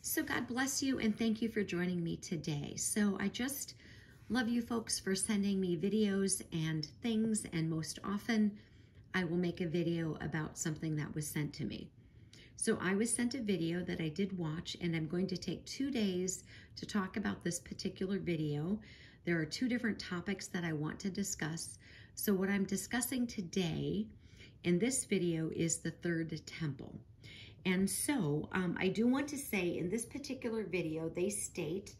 So God bless you and thank you for joining me today. So I just love you folks for sending me videos and things, and most often I will make a video about something that was sent to me. So I was sent a video that I did watch, and I'm going to take 2 days to talk about this particular video. There are 2 different topics that I want to discuss. So what I'm discussing today in this video is the third temple. And so I do want to say in this particular video, they state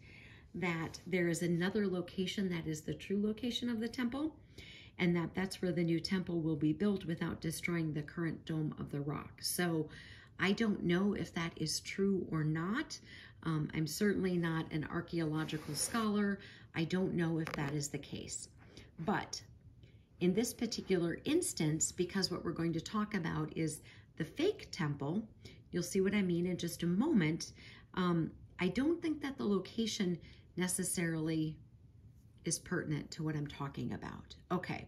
that there is another location that is the true location of the temple, and that's where the new temple will be built without destroying the current dome of the rock. So I don't know if that is true or not. I'm certainly not an archaeological scholar. I don't know if that is the case. But in this particular instance, because what we're going to talk about is the fake temple, you'll see what I mean in just a moment. I don't think that the location necessarily is pertinent to what I'm talking about. Okay,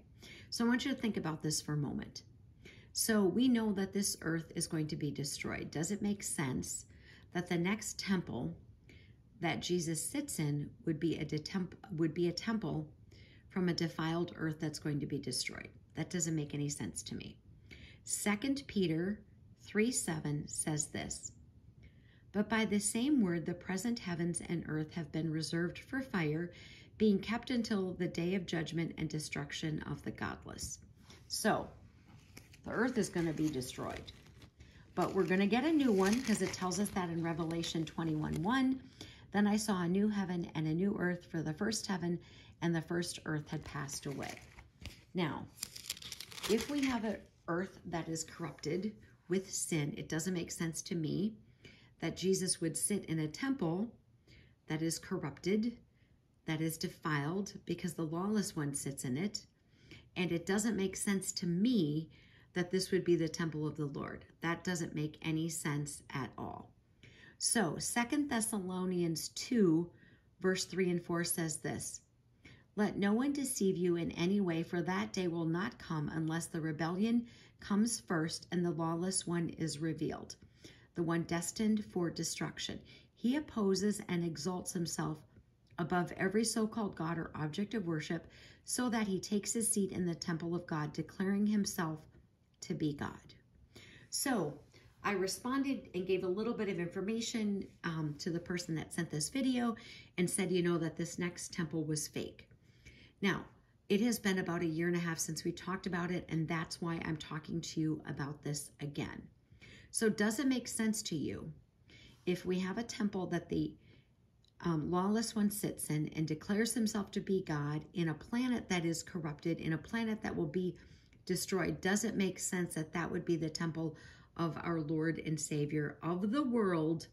so I want you to think about this for a moment. So we know that this earth is going to be destroyed. Does it make sense that the next temple that Jesus sits in would be a temple from a defiled earth that's going to be destroyed? That doesn't make any sense to me. 2 Peter 3:7 says this, "But by the same word, the present heavens and earth have been reserved for fire, being kept until the day of judgment and destruction of the godless." So the earth is going to be destroyed, but we're going to get a new one, because it tells us that in Revelation 21:1. "Then I saw a new heaven and a new earth, for the first heaven and the first earth had passed away." Now, if we have an earth that is corrupted with sin, it doesn't make sense to me that Jesus would sit in a temple that is corrupted, that is defiled, because the lawless one sits in it. And it doesn't make sense to me that this would be the temple of the Lord. That doesn't make any sense at all. So 2 Thessalonians 2, verse 3 and 4 says this, "Let no one deceive you in any way, for that day will not come unless the rebellion comes first and the lawless one is revealed, the one destined for destruction. He opposes and exalts himself above every so-called God or object of worship, so that he takes his seat in the temple of God, declaring himself to be God." So I responded and gave a little bit of information to the person that sent this video and said, that this next temple was fake. Now, it has been about 1.5 years since we talked about it, and that's why I'm talking to you about this again. So does it make sense to you if we have a temple that the lawless one sits in and declares himself to be God in a planet that is corrupted, in a planet that will be destroyed? Does it make sense that that would be the temple of our Lord and Savior of the world,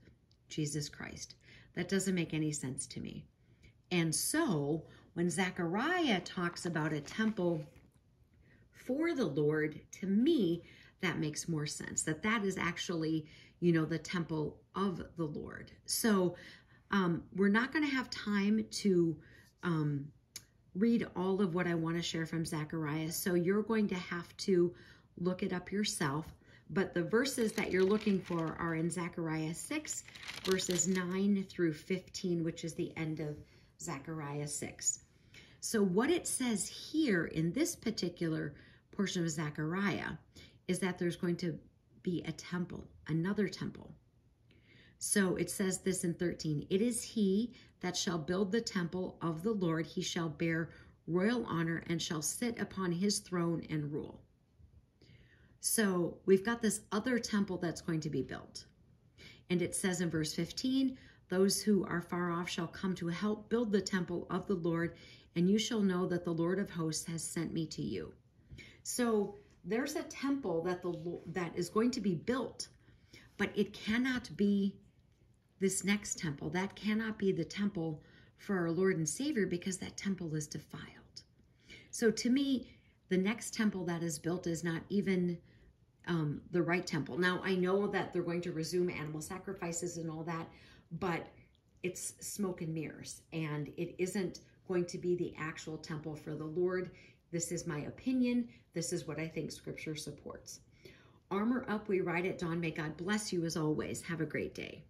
Jesus Christ? That doesn't make any sense to me. And so when Zechariah talks about a temple for the Lord, to me, that makes more sense, that is actually, the temple of the Lord. So we're not going to have time to read all of what I want to share from Zechariah, so you're going to have to look it up yourself. But the verses that you're looking for are in Zechariah 6, verses 9 through 15, which is the end of Zechariah 6. So what it says here in this particular portion of Zechariah is that there's going to be a temple, another temple. So it says this in 13, "It is he that shall build the temple of the Lord. He shall bear royal honor and shall sit upon his throne and rule." So we've got this other temple that's going to be built. And it says in verse 15, "Those who are far off shall come to help build the temple of the Lord, and you shall know that the Lord of hosts has sent me to you." So there's a temple that is going to be built, but it cannot be this next temple. That cannot be the temple for our Lord and Savior, because that temple is defiled. So to me, the next temple that is built is not even the right temple. Now, I know that they're going to resume animal sacrifices and all that, but it's smoke and mirrors, and it isn't going to be the actual temple for the Lord. This is my opinion. This is what I think Scripture supports. Armor up, we ride at dawn. May God bless you as always. Have a great day.